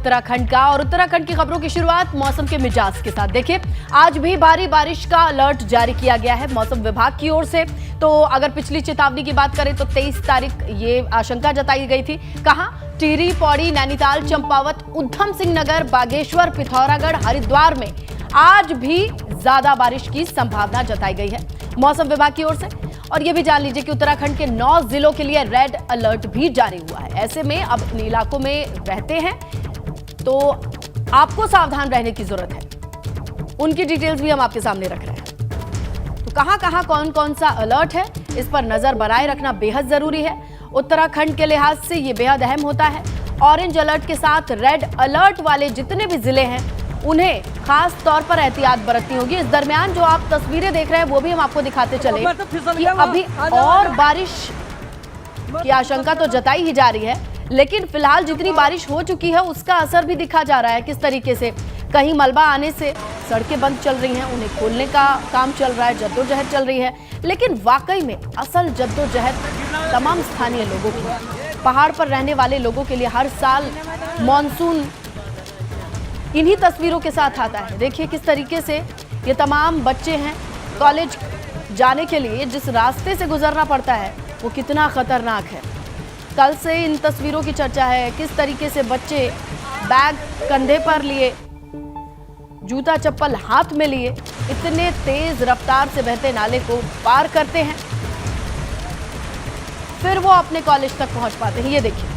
उत्तराखंड का। और उत्तराखंड की खबरों की शुरुआत मौसम के मिजाज के साथ। देखिए, आज भी भारी बारिश का अलर्ट जारी किया गया है मौसम विभाग की ओर से। तो अगर पिछली चेतावनी की बात करें तो 23 तारीख ये आशंका जताई गई थी। कहां? टिहरी, पौड़ी, नैनीताल, चंपावत, उधम सिंह नगर, बागेश्वर, पिथौरागढ़, हरिद्वार में आज भी ज्यादा बारिश की संभावना जताई गई है मौसम विभाग की ओर से। और ये भी जान लीजिए कि उत्तराखंड के 9 जिलों के लिए रेड अलर्ट भी जारी हुआ है। ऐसे में अब इन इलाकों में रहते हैं तो आपको सावधान रहने की जरूरत है। उनकी डिटेल्स भी हम आपके सामने रख रहे हैं। तो कहां कौन कौन सा अलर्ट है, इस पर नजर बनाए रखना बेहद जरूरी है। उत्तराखंड के लिहाज से ये बेहद अहम होता है। ऑरेंज अलर्ट के साथ रेड अलर्ट वाले जितने भी जिले हैं उन्हें खास तौर पर एहतियात बरतनी होगी। इस दरमियान जो आप तस्वीरें देख रहे हैं वो भी हम आपको दिखाते चले कि अभी और बारिश की आशंका तो जताई ही जा रही है, लेकिन फिलहाल जितनी बारिश हो चुकी है उसका असर भी दिखा जा रहा है। किस तरीके से कहीं मलबा आने से सड़कें बंद चल रही हैं, उन्हें खोलने का काम चल रहा है, जद्दोजहद चल रही है। लेकिन वाकई में असल जद्दोजहद तमाम स्थानीय लोगों की है। पहाड़ पर रहने वाले लोगों के लिए हर साल मॉनसून इन्हीं तस्वीरों के साथ आता है। देखिए किस तरीके से ये तमाम बच्चे हैं, कॉलेज जाने के लिए जिस रास्ते से गुजरना पड़ता है वो कितना खतरनाक है। कल से इन तस्वीरों की चर्चा है। किस तरीके से बच्चे बैग कंधे पर लिए, जूता चप्पल हाथ में लिए, इतने तेज रफ्तार से बहते नाले को पार करते हैं, फिर वो अपने कॉलेज तक पहुंच पाते हैं। ये देखिए,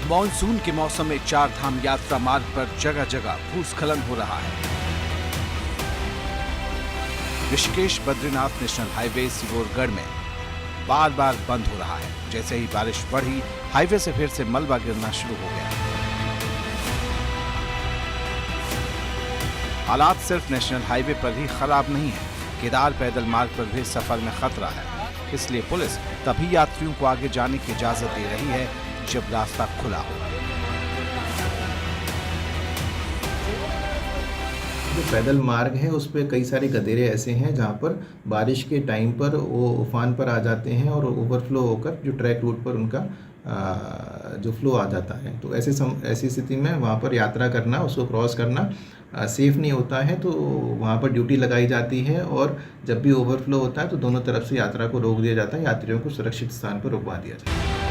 मॉनसून के मौसम में चार धाम यात्रा मार्ग पर जगह जगह भूस्खलन हो रहा है। ऋषिकेश बद्रीनाथ नेशनल हाईवे सिगोरगढ़ में बार बार बंद हो रहा है। जैसे ही बारिश बढ़ी, हाईवे से फिर से मलबा गिरना शुरू हो गया। हालात सिर्फ नेशनल हाईवे पर ही खराब नहीं है, केदार पैदल मार्ग पर भी सफर में खतरा है। इसलिए पुलिस तभी यात्रियों को आगे जाने की इजाजत दे रही है जब रास्ता खुला हो। जो पैदल मार्ग है उस पर कई सारे गदेरे ऐसे हैं जहाँ पर बारिश के टाइम पर वो उफान पर आ जाते हैं और ओवरफ्लो होकर जो ट्रैक रूट पर उनका जो फ्लो आ जाता है। तो ऐसी स्थिति में वहाँ पर यात्रा करना, उसको क्रॉस करना सेफ नहीं होता है। तो वहाँ पर ड्यूटी लगाई जाती है और जब भी ओवरफ्लो होता है तो दोनों तरफ से यात्रा को रोक दिया जाता है, यात्रियों को सुरक्षित स्थान पर रुकवा दिया जाता है।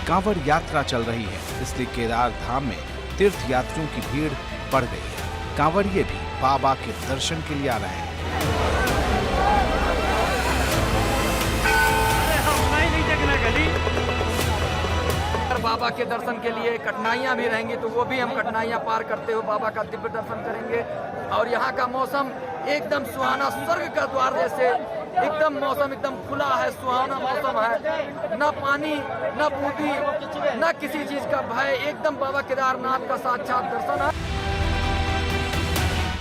कांवड़ यात्रा चल रही है, इसलिए केदार धाम में तीर्थ यात्रियों की भीड़ बढ़ गई है। कांवड़िए भी बाबा के दर्शन के लिए आ रहे हैं। बाबा के दर्शन के लिए कठिनाइयां भी रहेंगी तो वो भी हम कठिनाइयां पार करते हुए बाबा का दिव्य दर्शन करेंगे। और यहाँ का मौसम एकदम सुहाना, स्वर्ग का द्वार जैसे एकदम मौसम एकदम खुला है, सुहाना मौसम है। न पानी, न बूंदी, न किसी चीज का भय, एकदम बाबा केदारनाथ का साक्षात दर्शन है।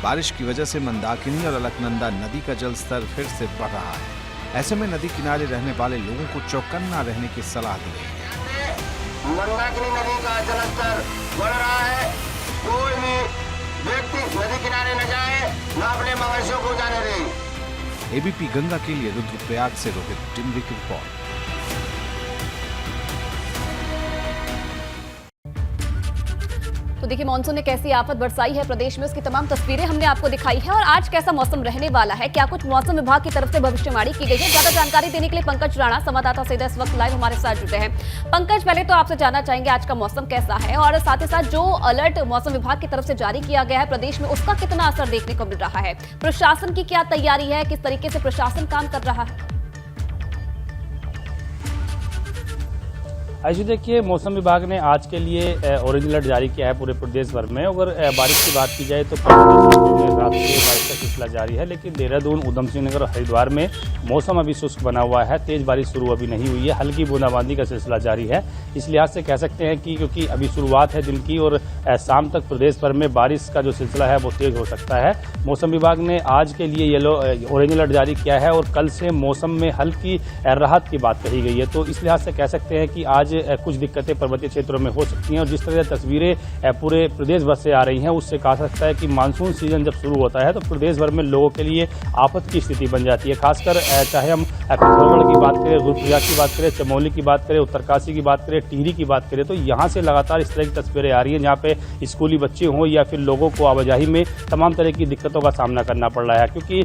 बारिश की वजह से मंदाकिनी और अलकनंदा नदी का जल स्तर फिर से बढ़ रहा है। ऐसे में नदी किनारे रहने वाले लोगों को चौकन्ना रहने की सलाह दी गई है। मंदाकिनी नदी का जलस्तर बढ़ रहा है। कोई भी व्यक्ति नदी किनारे न जाए, न अपने मवेशियों को जाने दे। एबीपी गंगा के लिए रुद्रप्रयाग से रोहित टिमरी की रिपोर्ट। तो देखिए, मानसून ने कैसी आफत बरसाई है प्रदेश में, उसकी तमाम तस्वीरें हमने आपको दिखाई है। और आज कैसा मौसम रहने वाला है, क्या कुछ मौसम विभाग की तरफ से भविष्यवाणी की गई है, ज्यादा जानकारी देने के लिए पंकज राणा संवाददाता सीधे इस वक्त लाइव हमारे साथ जुटे हैं। पंकज, पहले तो आपसे जानना चाहेंगे आज का मौसम कैसा है और साथ ही साथ जो अलर्ट मौसम विभाग की तरफ से जारी किया गया है प्रदेश में, उसका कितना असर देखने को मिल रहा है। प्रशासन की क्या तैयारी है, किस तरीके से प्रशासन काम कर रहा है। आइए देखिए, मौसम विभाग ने आज के लिए ऑरेंज अलर्ट जारी किया है पूरे प्रदेश भर में। अगर बारिश की बात की जाए तो रात से बारिश का सिलसिला जारी है, लेकिन देहरादून, उधम सिंह नगर और हरिद्वार में मौसम अभी शुष्क बना हुआ है। तेज बारिश शुरू अभी नहीं हुई है, हल्की बूंदाबांदी का सिलसिला जारी है। इस लिहाज से कह सकते हैं कि क्योंकि अभी शुरुआत है दिन की और शाम तक प्रदेश भर में बारिश का जो सिलसिला है वो तेज हो सकता है। मौसम विभाग ने आज के लिए ऑरेंज अलर्ट जारी किया है और कल से मौसम में हल्की राहत की बात कही गई है। तो इस लिहाज से कह सकते हैं कि आज आज कुछ दिक्कतें पर्वतीय क्षेत्रों में हो सकती हैं। और जिस तरह तस्वीरें पूरे प्रदेश भर से आ रही हैं, उससे कहा सकता है कि मानसून सीजन जब शुरू होता है तो प्रदेश भर में लोगों के लिए आफत की स्थिति बन जाती है। खासकर चाहे हम पिथौरागढ़ की बात करें, रुद्रप्रयाग की बात करें, चमोली की बात करें, उत्तरकाशी की बात करें, टिहरी की बात करें, तो यहाँ से लगातार इस तरह की तस्वीरें आ रही हैं जहाँ पे स्कूली बच्चे हों या फिर लोगों को आवाजाही में तमाम तरह की दिक्कतों का सामना करना पड़ रहा है। क्योंकि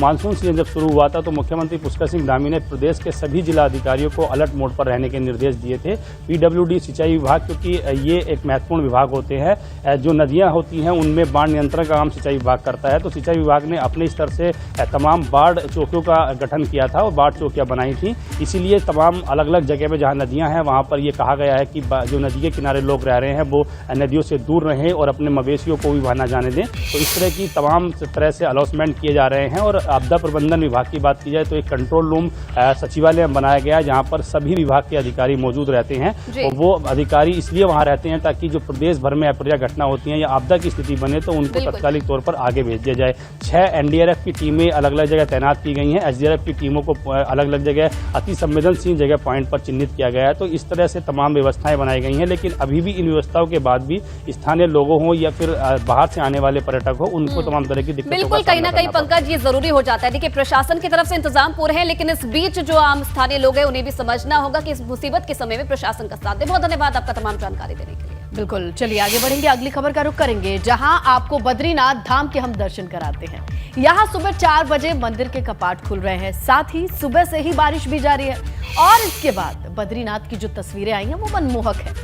मानसून सीजन जब शुरू हुआ था तो मुख्यमंत्री पुष्कर सिंह धामी ने प्रदेश के सभी जिला अधिकारियों को अलर्ट मोड पर रहने के निर्देश दिए थे। पीडब्ल्यूडी सिंचाई विभाग, क्योंकि ये एक महत्वपूर्ण विभाग होते हैं, जो नदियां होती हैं उनमें बाढ़ नियंत्रण का काम सिंचाई विभाग करता है, तो सिंचाई विभाग ने अपने स्तर से तमाम बाढ़ चौकियों का गठन किया था और बाढ़ चौकियां बनाई थी। इसीलिए तमाम अलग अलग जगह में जहां नदियां हैं वहां पर यह कहा गया है कि जो नदी के किनारे लोग रह रहे हैं वो नदियों से दूर रहें और अपने मवेशियों को भी वहां न जाने दें। तो इस तरह की तमाम तरह से अनाउंसमेंट किए जा रहे हैं। और आपदा प्रबंधन विभाग की बात की जाए तो एक कंट्रोल रूम सचिवालय में बनाया गया है जहां पर सभी विभाग के अधिकारी मौजूद रहते हैं। और वो अधिकारी इसलिए वहां रहते हैं ताकि जो प्रदेश भर में अप्रिय घटना होती हैं या आपदा की स्थिति बने तो उनको तत्कालिक तौर पर आगे भेज दिया जाए। 6 एनडीआरएफ की टीमें अलग अलग जगह तैनात की गई हैं। एसडीआरएफ की टीमों को अलग अलग जगह अति संवेदनशील जगह पॉइंट पर चिन्हित किया गया है। तो इस तरह से तमाम व्यवस्थाएं बनाई गई हैं। लेकिन अभी भी इन व्यवस्थाओं के बाद भी स्थानीय लोगों हो या फिर बाहर से आने वाले पर्यटक हो, उनको तमाम तरह की दिक्कतों बिल्कुल कहीं ना कहीं पंकज ये जरूरी हो जाता है। देखिए प्रशासन की तरफ से इंतजाम पूरे हैं, लेकिन इस बीच जो आम स्थानीय लोग हैं उन्हें भी समझना होगा कि इस मुसीबत के समय में प्रशासन का साथ दे। बहुत धन्यवाद आपका तमाम जानकारी देने के लिए। बिल्कुल, चलिए आगे बढ़ेंगे, अगली खबर का रुख करेंगे जहां आपको बद्रीनाथ धाम के हम दर्शन कराते हैं। यहां सुबह 4 बजे मंदिर के कपाट खुल रहे हैं, साथ ही सुबह से ही बारिश भी जारी है और इसके बाद बद्रीनाथ की जो तस्वीरें आई हैं वो मनमोहक है।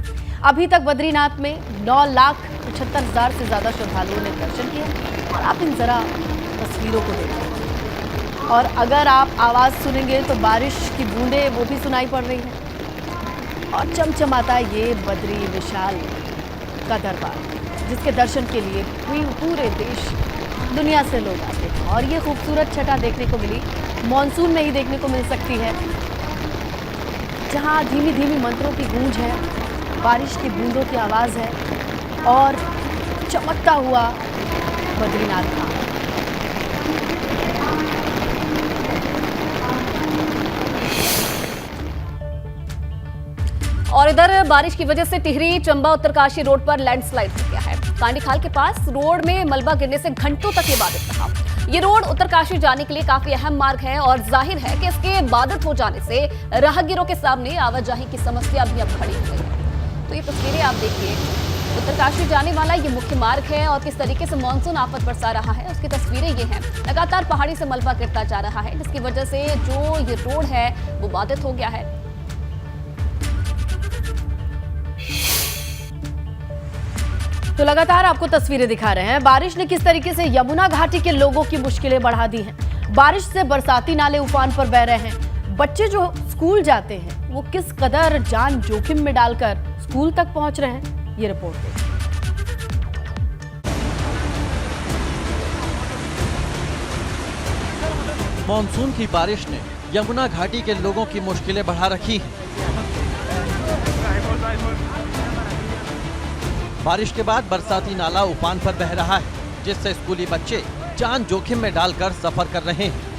अभी तक बद्रीनाथ में 9,75,000 से ज्यादा श्रद्धालुओं ने दर्शन किया और आप इन जरा तस्वीरों को देखें और अगर आप आवाज सुनेंगे तो बारिश की बूंदें वो भी सुनाई पड़ रही हैं और चमचमाता ये बद्री विशाल का दरबार, जिसके दर्शन के लिए पूरे देश दुनिया से लोग आते हैं। और ये खूबसूरत छटा देखने को मिली मॉनसून में ही देखने को मिल सकती है, जहां धीमी धीमी मंत्रों की गूंज है, बारिश की बूंदों की आवाज़ है और चमकता हुआ बद्रीनाथ धाम। और इधर बारिश की वजह से टिहरी चंबा उत्तरकाशी रोड पर लैंडस्लाइड हो गया है। कांडीखाल के पास रोड में मलबा गिरने से घंटों तक ये बाधित रहा। ये रोड उत्तरकाशी जाने के लिए काफी अहम मार्ग है और जाहिर है कि इसके बाधित हो जाने से राहगीरों के सामने आवाजाही की समस्या भी अब खड़ी हो गई है। तो ये तस्वीरें आप देखिए, उत्तरकाशी जाने वाला ये मुख्य मार्ग है और किस तरीके से मानसून आफत बरसा रहा है उसकी तस्वीरें ये हैं। लगातार पहाड़ी से मलबा गिरता जा रहा है, जिसकी वजह से जो ये रोड है वो बाधित हो गया है। तो लगातार आपको तस्वीरें दिखा रहे हैं। बारिश ने किस तरीके से यमुना घाटी के लोगों की मुश्किलें बढ़ा दी हैं। बारिश से बरसाती नाले उफान पर बह रहे हैं। बच्चे जो स्कूल जाते हैं वो किस कदर जान जोखिम में डालकर स्कूल तक पहुंच रहे हैं, ये रिपोर्ट देखिए। मॉनसून की बारिश ने यमुना घाटी के लोगों की मुश्किलें बढ़ा रखी हैं। बारिश के बाद बरसाती नाला उफान पर बह रहा है, जिससे स्कूली बच्चे जान जोखिम में डालकर सफर कर रहे हैं।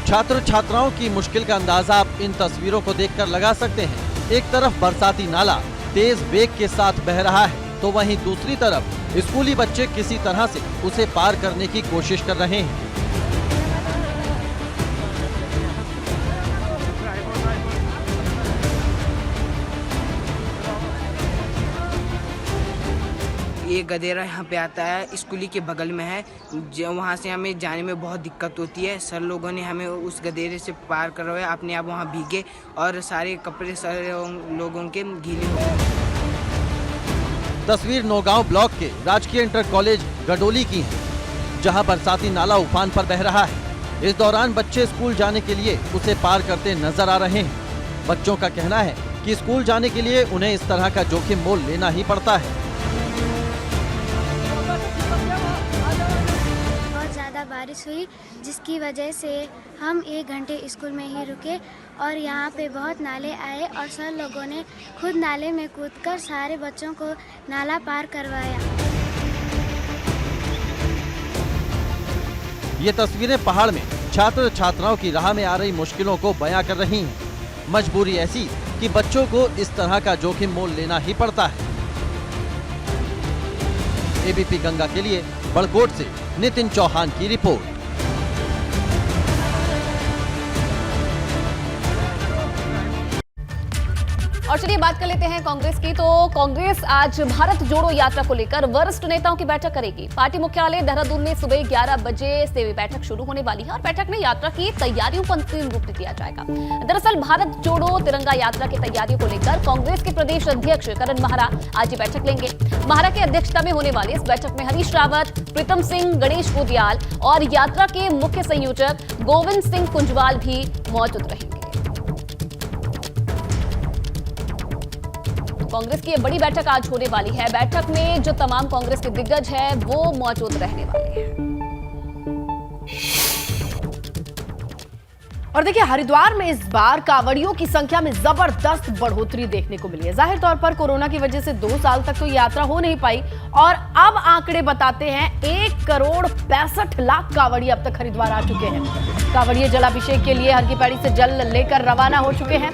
छात्र छात्राओं की मुश्किल का अंदाजा आप इन तस्वीरों को देखकर लगा सकते हैं। एक तरफ बरसाती नाला तेज वेग के साथ बह रहा है, तो वहीं दूसरी तरफ स्कूली बच्चे किसी तरह से उसे पार करने की कोशिश कर रहे हैं। ये गदेरा यहाँ पे आता है, स्कूली के बगल में है, जो वहाँ से हमें जाने में बहुत दिक्कत होती है। सर लोगों ने हमें उस गदेरे से पार करवाया, अपने आप वहाँ भीगे और सारे कपड़े सारे लोगों के गीले हो गए। तस्वीर नौगांव ब्लॉक के राजकीय इंटर कॉलेज गडोली की है, जहाँ बरसाती नाला उफान पर बह रहा है। इस दौरान बच्चे स्कूल जाने के लिए उसे पार करते नजर आ रहे हैं। बच्चों का कहना है कि स्कूल जाने के लिए उन्हें इस तरह का जोखिम मोल लेना ही पड़ता है। बारिश हुई, जिसकी वजह से हम 1 घंटे स्कूल में ही रुके और यहाँ पे बहुत नाले आए और सर लोगों ने खुद नाले में कूदकर सारे बच्चों को नाला पार करवाया। ये तस्वीरें पहाड़ में छात्र छात्राओं की राह में आ रही मुश्किलों को बयां कर रही हैं। मजबूरी ऐसी कि बच्चों को इस तरह का जोखिम मोल लेना ही पड़ता है। एबीपी गंगा के लिए बड़कोट से नितिन चौहान की रिपोर्ट। और चलिए बात कर लेते हैं कांग्रेस की। तो कांग्रेस आज भारत जोड़ो यात्रा को लेकर वरिष्ठ नेताओं की बैठक करेगी। पार्टी मुख्यालय देहरादून में सुबह 11 बजे से बैठक शुरू होने वाली है और बैठक में यात्रा की तैयारियों को अंतिम रूप दिया जाएगा। दरअसल भारत जोड़ो तिरंगा यात्रा की तैयारियों को लेकर कांग्रेस के प्रदेश अध्यक्ष करण माहरा आज ये बैठक लेंगे। माहरा की अध्यक्षता में होने वाली इस बैठक में हरीश रावत, प्रीतम सिंह, गणेश गोदियाल और यात्रा के मुख्य संयोजक गोविंद सिंह कुंजवाल भी मौजूद रहेंगे। कांग्रेस की बड़ी बैठक आज होने वाली है। बैठक में जो तमाम कांग्रेस के दिग्गज हैं वो मौजूद रहने वाले हैं। और देखिए, हरिद्वार में इस बार कांवड़ियों की संख्या में जबरदस्त बढ़ोतरी देखने को मिली है। जाहिर तौर पर कोरोना की वजह से 2 साल तक तो यात्रा हो नहीं पाई और अब आंकड़े बताते हैं 1,65,00,000 कांवड़िए अब तक हरिद्वार आ चुके हैं। कांवड़िए जलाभिषेक के लिए हर की पैड़ी से जल लेकर रवाना हो चुके हैं।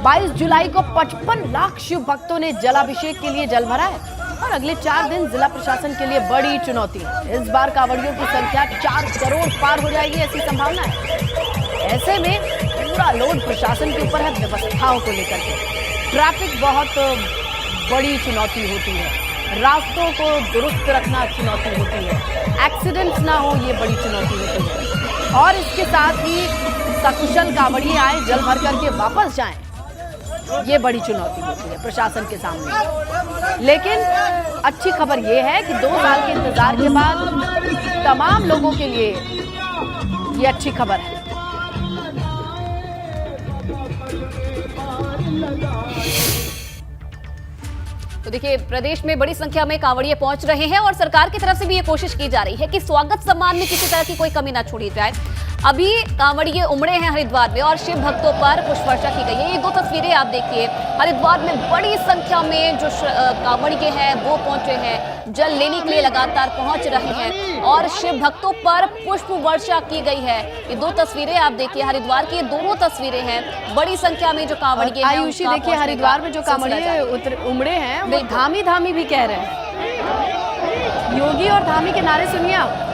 22 जुलाई को 55 लाख शिव भक्तों ने जलाभिषेक के लिए जल भरा है और अगले 4 दिन जिला प्रशासन के लिए बड़ी चुनौती है। इस बार कांवड़ियों की संख्या 4 करोड़ पार हो जाएगी, ऐसी संभावना है। ऐसे में पूरा लोड प्रशासन के ऊपर है व्यवस्थाओं को लेकर के। ट्रैफिक बहुत बड़ी चुनौती होती है, रास्तों को दुरुस्त रखना चुनौती होती है, एक्सीडेंट्स ना हो ये बड़ी चुनौती होती है और इसके साथ ही सकुशल कांवड़िए आए, जल भर करके वापस जाएं, ये बड़ी चुनौती होती है प्रशासन के सामने। लेकिन अच्छी खबर ये है कि 2 साल के इंतजार के बाद तमाम लोगों के लिए ये अच्छी खबर है। तो देखिए, प्रदेश में बड़ी संख्या में कांवड़िए पहुंच रहे हैं और सरकार की तरफ से भी ये कोशिश की जा रही है कि स्वागत सम्मान में किसी तरह की कोई कमी ना छोड़ी जाए। अभी कांवड़िए उमड़े हैं हरिद्वार में और शिव भक्तों पर पुष्प वर्षा की गई है। ये 2 तस्वीरें आप देखिए, हरिद्वार में बड़ी संख्या में जो कांवड़िए हैं वो पहुंचे हैं, जल लेने के लिए लगातार पहुंच रहे हैं और शिव भक्तों पर पुष्प वर्षा की गई है। ये 2 तस्वीरें आप देखिए, हरिद्वार की दोनों तस्वीरें हैं। बड़ी संख्या में जो कांवड़िए हैं, आयुषी देखिए, हरिद्वार में जो कांवड़िए उमड़े हैं वो धामी धामी भी कह रहे हैं। योगी और धामी के नारे सुनिए आप।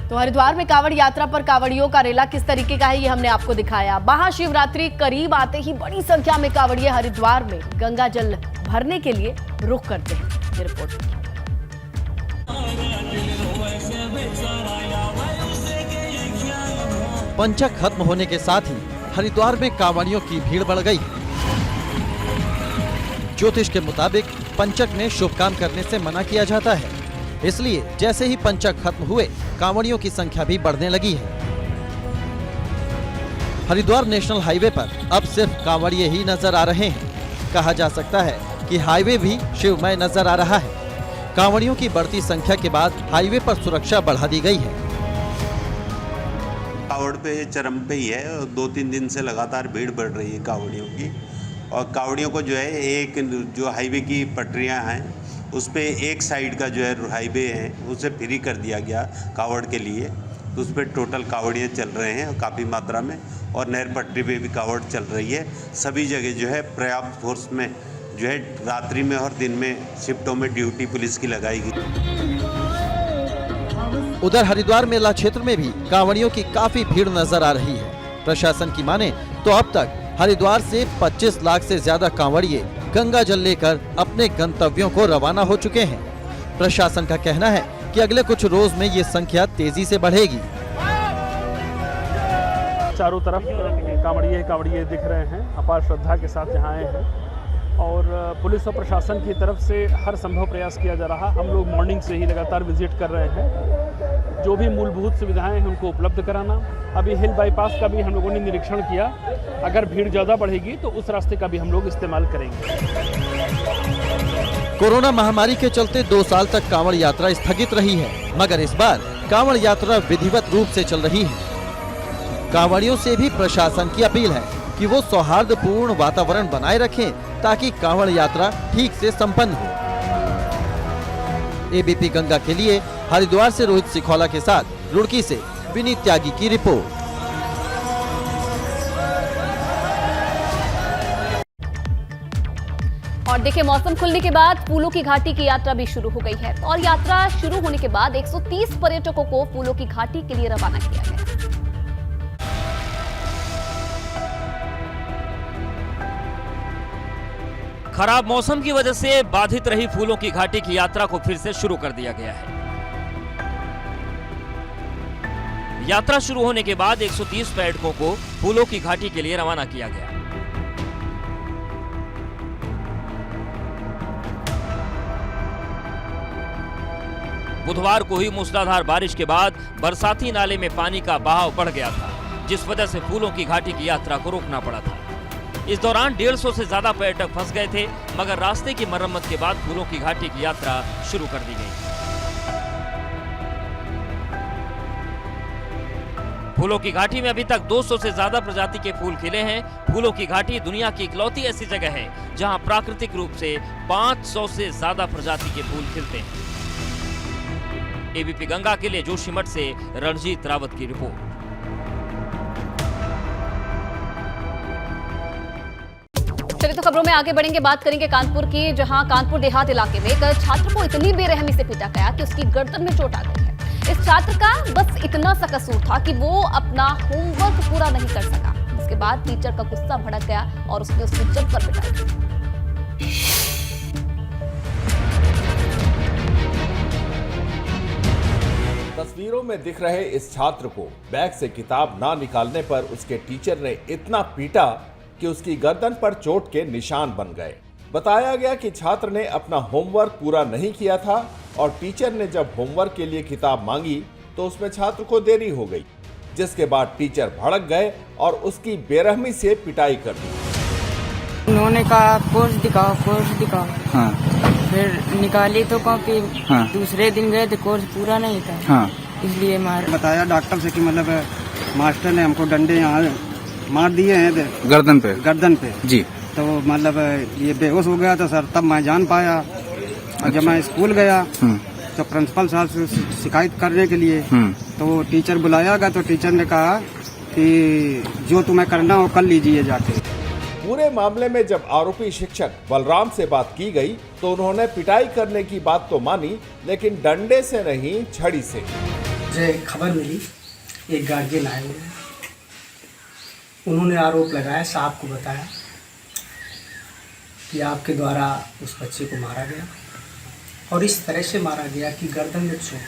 तो हरिद्वार में कांवड़ यात्रा पर कांवड़ियों का रेला किस तरीके का है ये हमने आपको दिखाया। महाशिवरात्रि करीब आते ही बड़ी संख्या में कांवड़िए हरिद्वार में गंगा जल भरने के लिए रुख करते हैं। ये रिपोर्ट। पंचक खत्म होने के साथ ही हरिद्वार में कांवड़ियों की भीड़ बढ़ गई। ज्योतिष के मुताबिक पंचक में शुभ काम करने से मना किया जाता है, इसलिए जैसे ही पंचक खत्म हुए कांवड़ियों की संख्या भी बढ़ने लगी है। हरिद्वार नेशनल हाईवे पर अब सिर्फ कांवड़िए ही नजर आ रहे हैं। कहा जा सकता है कि हाईवे भी शिवमय नजर आ रहा है। कांवड़ियों की बढ़ती संख्या के बाद हाईवे पर सुरक्षा बढ़ा दी गई है। कांवड़ पे चरम पे ही है और 2-3 दिन से लगातार भीड़ बढ़ रही है कांवड़ियों की। और कांवड़ियों को जो है एक जो हाईवे की पटरियां हैं उस पे एक साइड का जो है हाईवे है उसे फ्री कर दिया गया कांवड़ के लिए। तो उस पर टोटल कांवड़ियाँ चल रहे हैं काफ़ी मात्रा में और नहर पटरी पे भी कांवड़ चल रही है। सभी जगह जो है पर्याप्त फोर्स में जो है रात्रि में और दिन में शिफ्टों में ड्यूटी पुलिस की लगाई गई। उधर हरिद्वार मेला क्षेत्र में भी कांवड़ियों की काफी भीड़ नजर आ रही है। प्रशासन की माने तो अब तक हरिद्वार से 25 लाख से ज्यादा कांवड़िए गंगा जल लेकर अपने गंतव्यों को रवाना हो चुके हैं। प्रशासन का कहना है कि अगले कुछ रोज में ये संख्या तेजी से बढ़ेगी। चारों तरफ कांवड़िए दिख रहे हैं, अपार श्रद्धा के साथ यहाँ आए हैं और पुलिस और प्रशासन की तरफ से हर संभव प्रयास किया जा रहा। हम लोग मॉर्निंग से ही लगातार विजिट कर रहे हैं, जो भी मूलभूत सुविधाएं हैं उनको उपलब्ध कराना। अभी हिल बाईपास का भी हम लोगों ने निरीक्षण किया, अगर भीड़ ज़्यादा बढ़ेगी तो उस रास्ते का भी हम लोग इस्तेमाल करेंगे। कोरोना महामारी के चलते 2 साल तक कांवड़ यात्रा स्थगित रही है, मगर इस बार कांवड़ यात्रा विधिवत रूप से चल रही है। कांवड़ियों से भी प्रशासन की अपील है कि वो सौहार्दपूर्ण वातावरण बनाए रखें ताकि कांवड़ यात्रा ठीक से संपन्न हो। एबीपी गंगा के लिए हरिद्वार से रोहित सिखौला के साथ रुड़की से विनीत त्यागी की रिपोर्ट। और देखिए, मौसम खुलने के बाद फूलों की घाटी की यात्रा भी शुरू हो गई है और यात्रा शुरू होने के बाद 130 पर्यटकों को फूलों की घाटी के लिए रवाना किया गया। खराब मौसम की वजह से बाधित रही फूलों की घाटी की यात्रा को फिर से शुरू कर दिया गया है। यात्रा शुरू होने के बाद 130 पर्यटकों को फूलों की घाटी के लिए रवाना किया गया। बुधवार को हुई मूसलाधार बारिश के बाद बरसाती नाले में पानी का बहाव बढ़ गया था, जिस वजह से फूलों की घाटी की यात्रा को रोकना पड़ा था। इस दौरान 150 से ज्यादा पर्यटक फंस गए थे, मगर रास्ते की मरम्मत के बाद फूलों की घाटी की यात्रा शुरू कर दी गई। फूलों की घाटी में अभी तक 200 से ज्यादा प्रजाति के फूल खिले हैं। फूलों की घाटी दुनिया की इकलौती ऐसी जगह है जहां प्राकृतिक रूप से 500 से ज्यादा प्रजाति के फूल खिलते हैं। एबीपी गंगा के लिए जोशीमठ से रणजीत रावत की रिपोर्ट। चलिए तो खबरों में आगे बढ़ेंगे, बात करेंगे कानपुर की, जहां कानपुर देहात इलाके में एक छात्र को इतनी बेरहमी से पीटा गया कि उसकी गर्दन में चोट आ गई है। इस छात्र का बस इतना सा कसूर था कि वो अपना होमवर्क पूरा नहीं कर सका। इसके बाद टीचर का गुस्सा भड़क गया और उसने उसको जमकर पिटाई। तस्वीरों में दिख रहे इस छात्र को बैग से किताब ना निकालने पर उसके टीचर ने इतना पीटा कि उसकी गर्दन पर चोट के निशान बन गए। बताया गया कि छात्र ने अपना होमवर्क पूरा नहीं किया था और टीचर ने जब होमवर्क के लिए किताब मांगी तो उसमें छात्र को देरी हो गई, जिसके बाद टीचर भड़क गए और उसकी बेरहमी से पिटाई कर दी। उन्होंने कहा कोर्स दिखाओ। हाँ। फिर निकाली तो कॉपी। हाँ। दूसरे दिन गए तो कोर्स पूरा नहीं था। हाँ। इसलिए मार। बताया डॉक्टर से कि मतलब मास्टर ने हमको डंडे यहाँ मार दिए हैं गर्दन पे जी। तो मतलब ये बेहोश हो गया था सर, तब मैं जान पाया। और जब मैं स्कूल गया तो प्रिंसिपल साहब से शिकायत करने के लिए तो टीचर बुलाया गया, तो टीचर ने कहा कि जो तुम्हें करना हो कर लीजिए जाके। पूरे मामले में जब आरोपी शिक्षक बलराम से बात की गई तो उन्होंने पिटाई करने की बात तो मानी, लेकिन डंडे से नहीं छड़ी से। मुझे खबर मिली, एक गार्जियन आए हुए, उन्होंने आरोप लगाया, साहब को बताया कि आपके द्वारा उस बच्चे को मारा गया और इस तरह से मारा गया कि गर्दन में चोट।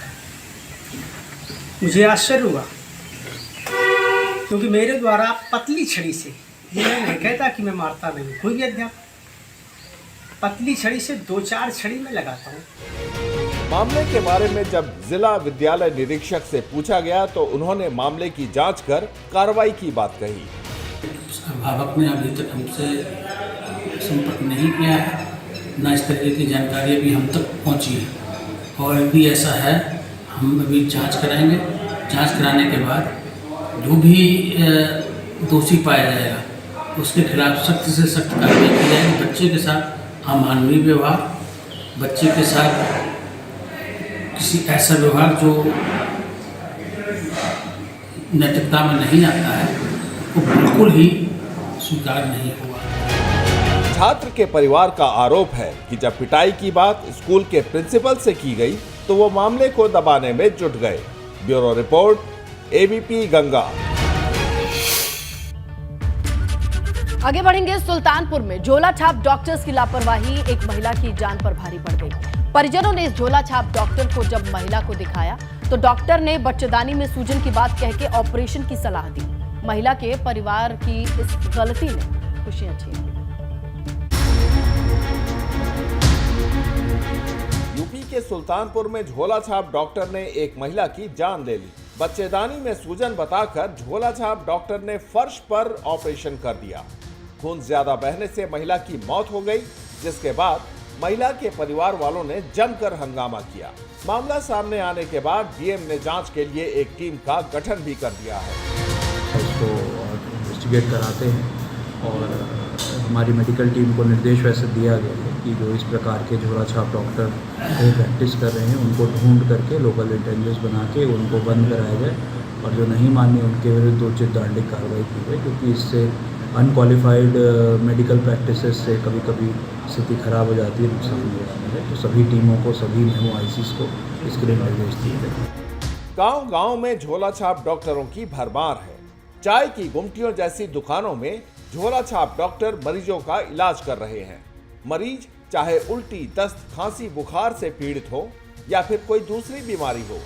मुझे आश्चर्य हुआ क्योंकि मेरे द्वारा पतली छड़ी से, ये मैं नहीं कहता कि मैं मारता नहीं, कोई भी अध्यापक पतली छड़ी से 2-4 छड़ी में लगाता हूँ। मामले के बारे में जब जिला विद्यालय निरीक्षक से पूछा गया तो उन्होंने मामले की जांच कर कार्रवाई की बात कही। अभिभावक ने अभी तक हमसे संपर्क नहीं किया है, न इस तरह की जानकारी अभी हम तक पहुंची है। और यदि ऐसा है, हम अभी जांच कराएंगे। जांच कराने के बाद जो भी दोषी पाया जाएगा उसके खिलाफ सख्त से सख्त कार्रवाई की जाएगी। बच्चे के साथ अमानवीय व्यवहार, बच्चे के साथ किसी ऐसा व्यवहार जो नैतिकता में नहीं आता है वो बिल्कुल ही स्वीकार नहीं हुआ। छात्र के परिवार का आरोप है कि जब पिटाई की बात स्कूल के प्रिंसिपल से की गई तो वो मामले को दबाने में जुट गए। Bureau report, ABP Ganga. आगे बढ़ेंगे। सुल्तानपुर में झोला छाप डॉक्टर्स की लापरवाही एक महिला की जान पर भारी पड़ गई। परिजनों ने इस झोला छाप डॉक्टर को जब महिला को दिखाया तो डॉक्टर ने बच्चेदानी में सूजन की बात कह के ऑपरेशन की सलाह दी। महिला के परिवार की इस गलती ने खुशियां छीन ली। यूपी के सुल्तानपुर में झोला छाप डॉक्टर ने एक महिला की जान ले ली। बच्चेदानी में सूजन बताकर झोला छाप डॉक्टर ने फर्श पर ऑपरेशन कर दिया। खून ज्यादा बहने से महिला की मौत हो गई, जिसके बाद महिला के परिवार वालों ने जमकर हंगामा किया। मामला सामने आने के बाद डीएम ने जांच के लिए एक टीम का गठन भी कर दिया है। उसको इन्वेस्टिगेट कराते हैं और हमारी मेडिकल टीम को निर्देश वैसे दिया गया है कि जो इस प्रकार के झोला छाप डॉक्टर वो प्रैक्टिस कर रहे हैं उनको ढूंढ करके लोकल इंटेलिजेंस बना के उनको बंद कराया जाए और जो नहीं माने उनके विरुद्ध उचित दंडिक कार्रवाई की जाए, क्योंकि इससे अनक्वालिफाइड मेडिकल प्रैक्टिसेस से कभी कभी स्थिति खराब हो जाती है, नुकसान हो जाता है। तो सभी टीमों को, सभी MOICs को इसके लिए निर्देश दिए गए। गांव-गांव में झोला छाप डॉक्टरों की भरमार है। चाय की गुमटियों जैसी दुकानों में झोला छाप डॉक्टर मरीजों का इलाज कर रहे हैं। मरीज चाहे उल्टी, दस्त, खांसी, बुखार से पीड़ित हो या फिर कोई दूसरी बीमारी हो,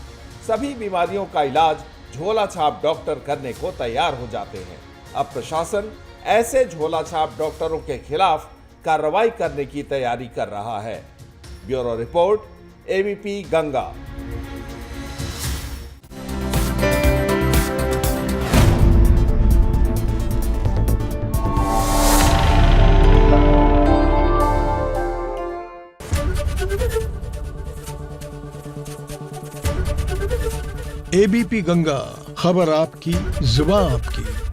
सभी बीमारियों का इलाज झोला छाप डॉक्टर करने को तैयार हो जाते हैं। अब प्रशासन ऐसे झोला छाप डॉक्टरों के खिलाफ कार्रवाई करने की तैयारी कर रहा है। Bureau report, ABP Ganga. ABP Ganga, खबर आपकी, जुबान आपकी।